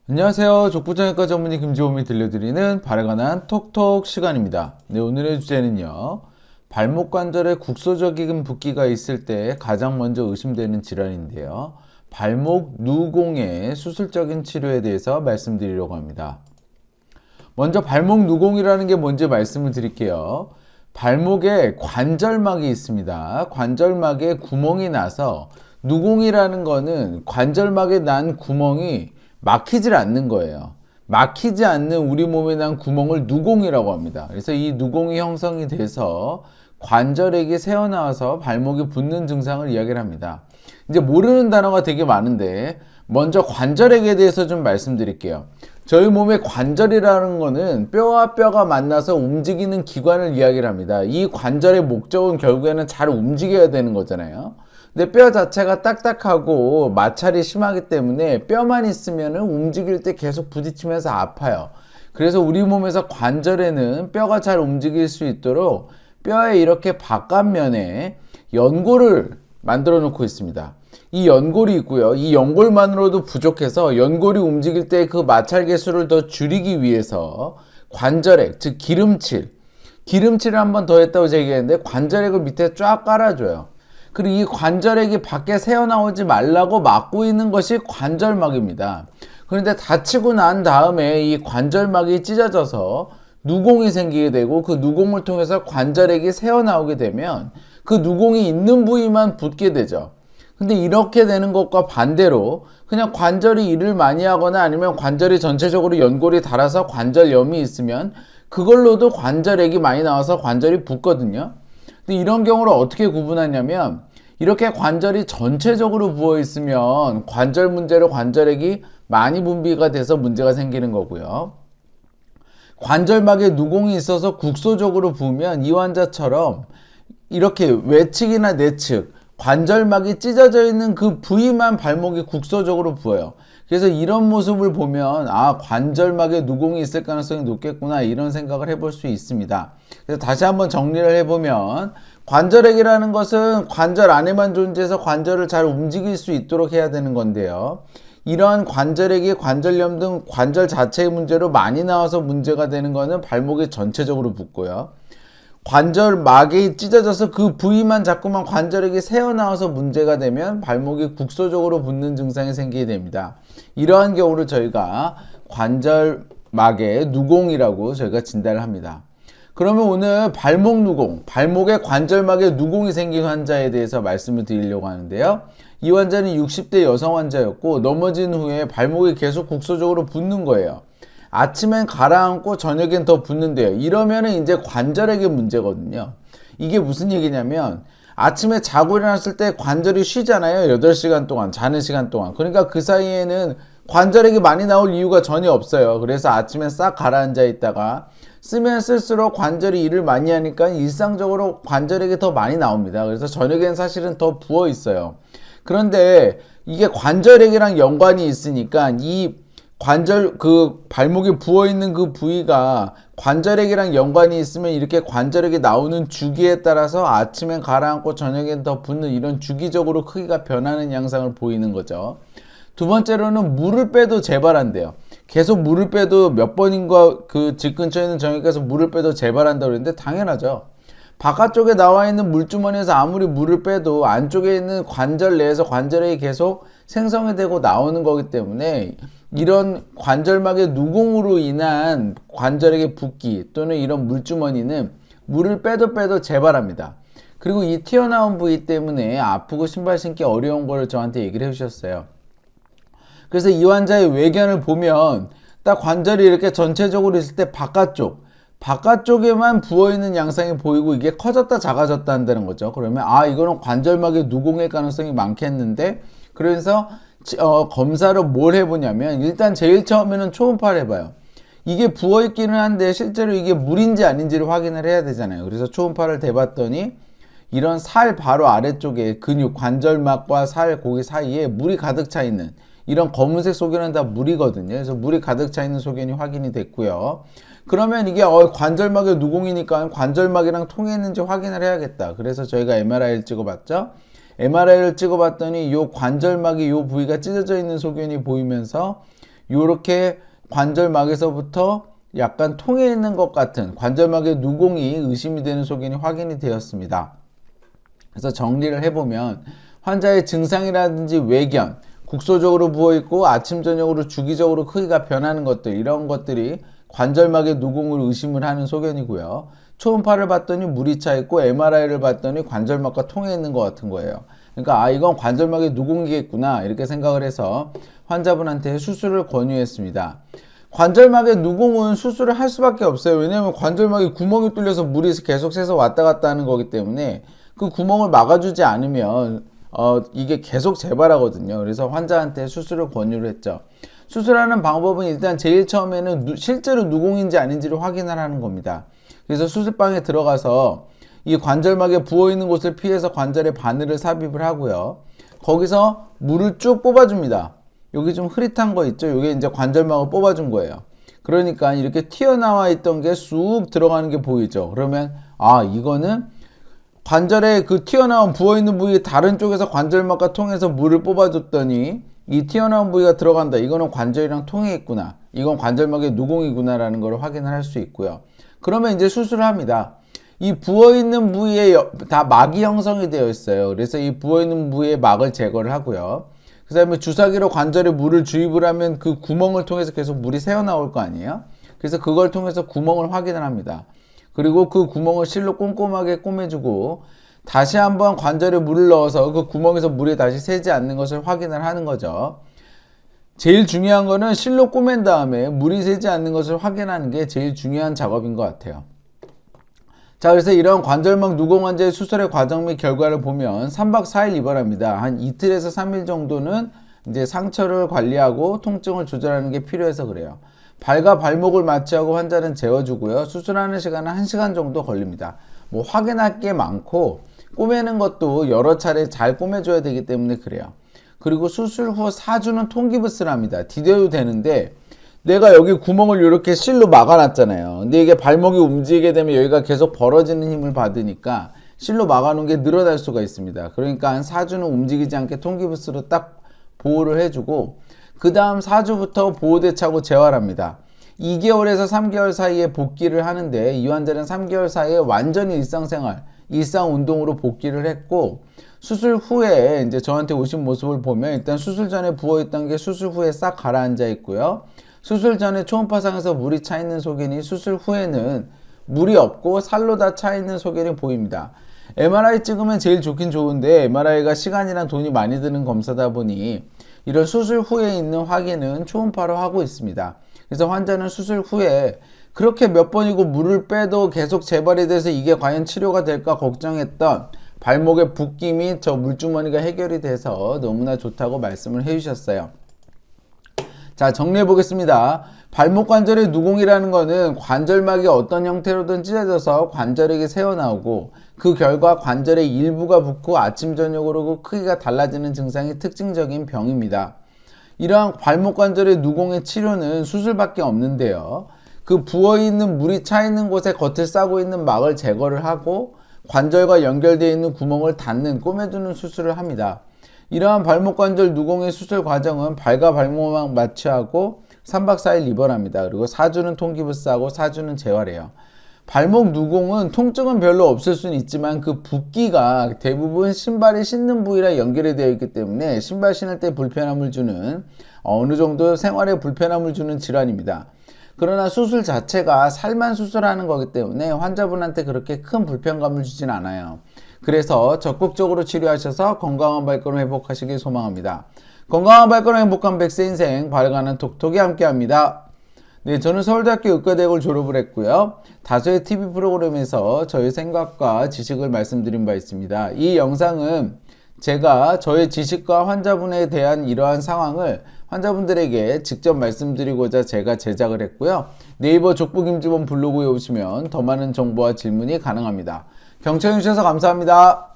안녕하세요. 족부정형과 전문의 김지홈이 들려드리는 발에 관한 톡톡 시간입니다. 네, 오늘의 주제는요. 발목 관절에 국소적인 붓기가 있을 때 가장 먼저 의심되는 질환인데요. 발목 누공의 수술적인 치료에 대해서 말씀드리려고 합니다. 먼저 발목 누공이라는 게 뭔지 말씀을 드릴게요. 발목에 관절막이 있습니다. 관절막에 구멍이 나서 누공이라는 거는 관절막에 난 구멍이 막히질 않는 거예요. 막히지 않는 우리 몸에 난 구멍을 누공이라고 합니다. 그래서 이 누공이 형성이 돼서 관절액이 새어나와서 발목이 붓는 증상을 이야기를 합니다. 이제 모르는 단어가 되게 많은데 먼저 관절액에 대해서 좀 말씀드릴게요. 저희 몸의 관절이라는 거는 뼈와 뼈가 만나서 움직이는 기관을 이야기를 합니다. 이 관절의 목적은 결국에는 잘 움직여야 되는 거잖아요. 근데 뼈 자체가 딱딱하고 마찰이 심하기 때문에 뼈만 있으면 움직일 때 계속 부딪히면서 아파요. 그래서 우리 몸에서 관절에는 뼈가 잘 움직일 수 있도록 뼈에 이렇게 바깥면에 연골을 만들어 놓고 있습니다. 이 연골이 있고요. 이 연골만으로도 부족해서 연골이 움직일 때 그 마찰 개수를 더 줄이기 위해서 관절액, 즉 기름칠을 한 번 더 했다고 얘기했는데 관절액을 밑에 쫙 깔아줘요. 그리고 이 관절액이 밖에 새어나오지 말라고 막고 있는 것이 관절막입니다. 그런데 다치고 난 다음에 이 관절막이 찢어져서 누공이 생기게 되고 그 누공을 통해서 관절액이 새어나오게 되면 그 누공이 있는 부위만 붓게 되죠. 근데 이렇게 되는 것과 반대로 그냥 관절이 일을 많이 하거나 아니면 관절이 전체적으로 연골이 닳아서 관절염이 있으면 그걸로도 관절액이 많이 나와서 관절이 붓거든요. 근데 이런 경우를 어떻게 구분하냐면 이렇게 관절이 전체적으로 부어 있으면 관절 문제로 관절액이 많이 분비가 돼서 문제가 생기는 거고요. 관절막에 누공이 있어서 국소적으로 부으면 이 환자처럼 이렇게 외측이나 내측 관절막이 찢어져 있는 그 부위만 발목이 국소적으로 부어요. 그래서 이런 모습을 보면 관절막에 누공이 있을 가능성이 높겠구나 이런 생각을 해볼 수 있습니다. 그래서 다시 한번 정리를 해보면 관절액이라는 것은 관절 안에만 존재해서 관절을 잘 움직일 수 있도록 해야 되는 건데요. 이러한 관절액이 관절염 등 관절 자체의 문제로 많이 나와서 문제가 되는 것은 발목이 전체적으로 붓고요. 관절막이 찢어져서 그 부위만 자꾸만 관절액이 새어나와서 문제가 되면 발목이 국소적으로 붓는 증상이 생기게 됩니다. 이러한 경우를 저희가 관절막의 누공이라고 저희가 진단을 합니다. 그러면 오늘 발목 누공, 발목에 관절막에 누공이 생긴 환자에 대해서 말씀을 드리려고 하는데요. 이 환자는 60대 여성 환자였고 넘어진 후에 발목이 계속 국소적으로 붓는 거예요. 아침엔 가라앉고 저녁엔 더 붓는데요. 이러면은 이제 관절액의 문제거든요. 이게 무슨 얘기냐면 아침에 자고 일어났을 때 관절이 쉬잖아요. 8시간 동안, 자는 시간 동안. 그러니까 그 사이에는 관절액이 많이 나올 이유가 전혀 없어요. 그래서 아침엔 싹 가라앉아 있다가 쓰면 쓸수록 관절이 일을 많이 하니까 일상적으로 관절액이 더 많이 나옵니다. 그래서 저녁엔 사실은 더 부어 있어요. 그런데 이게 관절액이랑 연관이 있으니까 이 관절 발목에 부어 있는 그 부위가 관절액이랑 연관이 있으면 이렇게 관절액이 나오는 주기에 따라서 아침엔 가라앉고 저녁엔 더 붓는 이런 주기적으로 크기가 변하는 양상을 보이는 거죠. 두 번째로는 물을 빼도 재발한대요. 계속 물을 빼도 몇 번인가 그 집 근처에 있는 정형외과에서 물을 빼도 재발한다고 그랬는데 당연하죠. 바깥쪽에 나와 있는 물주머니에서 아무리 물을 빼도 안쪽에 있는 관절 내에서 관절액이 계속 생성이 되고 나오는 거기 때문에 이런 관절막의 누공으로 인한 관절액의 붓기 또는 이런 물주머니는 물을 빼도 재발합니다. 그리고 이 튀어나온 부위 때문에 아프고 신발 신기 어려운 걸 저한테 얘기를 해주셨어요. 그래서 이 환자의 외견을 보면 딱 관절이 이렇게 전체적으로 있을 때 바깥쪽에만 부어있는 양상이 보이고 이게 커졌다 작아졌다 한다는 거죠. 그러면 이거는 관절막의 누공일 가능성이 많겠는데 그래서 검사로 뭘 해보냐면 일단 제일 처음에는 초음파를 해봐요. 이게 부어있기는 한데 실제로 이게 물인지 아닌지를 확인을 해야 되잖아요. 그래서 초음파를 대봤더니 이런 살 바로 아래쪽에 근육 관절막과 살 고기 사이에 물이 가득 차 있는 이런 검은색 소견은 다 물이거든요. 그래서 물이 가득 차 있는 소견이 확인이 됐고요. 그러면 이게 관절막의 누공이니까 관절막이랑 통했는지 확인을 해야겠다. 그래서 저희가 MRI를 찍어봤죠. MRI를 찍어봤더니 요 관절막이 요 부위가 찢어져 있는 소견이 보이면서 이렇게 관절막에서부터 약간 통해 있는 것 같은 관절막의 누공이 의심이 되는 소견이 확인이 되었습니다. 그래서 정리를 해보면 환자의 증상이라든지 외견, 국소적으로 부어있고 아침 저녁으로 주기적으로 크기가 변하는 것들, 이런 것들이 관절막의 누공을 의심을 하는 소견이고요. 초음파를 봤더니 물이 차 있고 MRI를 봤더니 관절막과 통해 있는 것 같은 거예요. 그러니까 이건 관절막의 누공이겠구나 이렇게 생각을 해서 환자분한테 수술을 권유했습니다. 관절막의 누공은 수술을 할 수밖에 없어요. 왜냐하면 관절막에 구멍이 뚫려서 물이 계속 새서 왔다 갔다 하는 거기 때문에 그 구멍을 막아주지 않으면 이게 계속 재발하거든요. 그래서 환자한테 수술을 권유를 했죠. 수술하는 방법은 일단 제일 처음에는 실제로 누공인지 아닌지를 확인을 하는 겁니다. 그래서 수술방에 들어가서 이 관절막에 부어있는 곳을 피해서 관절에 바늘을 삽입을 하고요. 거기서 물을 쭉 뽑아줍니다. 여기 좀 흐릿한 거 있죠? 이게 이제 관절막을 뽑아준 거예요. 그러니까 이렇게 튀어나와 있던 게 쑥 들어가는 게 보이죠? 그러면 이거는 관절에 그 튀어나온 부어있는 부위 다른 쪽에서 관절막과 통해서 물을 뽑아줬더니 이 튀어나온 부위가 들어간다. 이거는 관절이랑 통해 있구나. 이건 관절막의 누공이구나 라는 걸 확인을 할 수 있고요. 그러면 이제 수술을 합니다. 이 부어있는 부위에 다 막이 형성이 되어 있어요. 그래서 이 부어있는 부위의 막을 제거를 하고요. 그 다음에 주사기로 관절에 물을 주입을 하면 그 구멍을 통해서 계속 물이 새어나올 거 아니에요. 그래서 그걸 통해서 구멍을 확인을 합니다. 그리고 그 구멍을 실로 꼼꼼하게 꼬매주고 다시 한번 관절에 물을 넣어서 그 구멍에서 물이 다시 새지 않는 것을 확인을 하는 거죠. 제일 중요한 거는 실로 꼬맨 다음에 물이 새지 않는 것을 확인하는 게 제일 중요한 작업인 것 같아요. 자, 그래서 이런 관절막 누공 환자의 수술의 과정 및 결과를 보면 3박 4일 입원합니다. 한 이틀에서 3일 정도는 이제 상처를 관리하고 통증을 조절하는 게 필요해서 그래요. 발과 발목을 마취하고 환자는 재워주고요. 수술하는 시간은 1시간 정도 걸립니다. 뭐 확인할 게 많고 꼬매는 것도 여러 차례 잘 꼬매줘야 되기 때문에 그래요. 그리고 수술 후 4주는 통기부스를 합니다. 디뎌도 되는데 내가 여기 구멍을 이렇게 실로 막아놨잖아요. 근데 이게 발목이 움직이게 되면 여기가 계속 벌어지는 힘을 받으니까 실로 막아놓은 게 늘어날 수가 있습니다. 그러니까 한 4주는 움직이지 않게 통기부스로 딱 보호를 해주고 그 다음 4주부터 보호대차고 재활합니다. 2개월에서 3개월 사이에 복귀를 하는데 이 환자는 3개월 사이에 완전히 일상생활, 일상운동으로 복귀를 했고 수술 후에 이제 저한테 오신 모습을 보면 일단 수술 전에 부어있던 게 수술 후에 싹 가라앉아 있고요. 수술 전에 초음파상에서 물이 차 있는 소견이 수술 후에는 물이 없고 살로 다 차 있는 소견이 보입니다. MRI 찍으면 제일 좋긴 좋은데 MRI가 시간이랑 돈이 많이 드는 검사다 보니 이런 수술 후에 있는 확인은 초음파로 하고 있습니다. 그래서 환자는 수술 후에 그렇게 몇 번이고 물을 빼도 계속 재발이 돼서 이게 과연 치료가 될까 걱정했던 발목의 붓기 및 저 물주머니가 해결이 돼서 너무나 좋다고 말씀을 해주셨어요. 자, 정리해 보겠습니다. 발목 관절의 누공이라는 것은 관절막이 어떤 형태로든 찢어져서 관절액이 새어나오고 그 결과 관절의 일부가 붓고 아침 저녁으로 크기가 달라지는 증상이 특징적인 병입니다. 이러한 발목 관절의 누공의 치료는 수술밖에 없는데요. 그 부어있는 물이 차 있는 곳에 겉을 싸고 있는 막을 제거를 하고 관절과 연결되어 있는 구멍을 닫는 꼬매두는 수술을 합니다. 이러한 발목 관절 누공의 수술 과정은 발과 발목만 마취하고 3박 4일 입원합니다. 그리고 4주는 통기부스하고 4주는 재활해요. 발목 누공은 통증은 별로 없을 수는 있지만 그 붓기가 대부분 신발이 신는 부위랑 연결이 되어 있기 때문에 신발 신을 때 불편함을 주는 어느 정도 생활에 불편함을 주는 질환입니다. 그러나 수술 자체가 살만 수술하는 거기 때문에 환자분한테 그렇게 큰 불편감을 주진 않아요. 그래서 적극적으로 치료하셔서 건강한 발걸음 회복하시길 소망합니다. 건강한 발걸음 행복한 100세 인생 발간한 톡톡이 함께합니다. 네, 저는 서울대학교 의과대학을 졸업을 했고요. 다수의 TV 프로그램에서 저의 생각과 지식을 말씀드린 바 있습니다. 이 영상은 제가 저의 지식과 환자분에 대한 이러한 상황을 환자분들에게 직접 말씀드리고자 제가 제작을 했고요. 네이버 족보김지원 블로그에 오시면 더 많은 정보와 질문이 가능합니다. 경청해주셔서 감사합니다.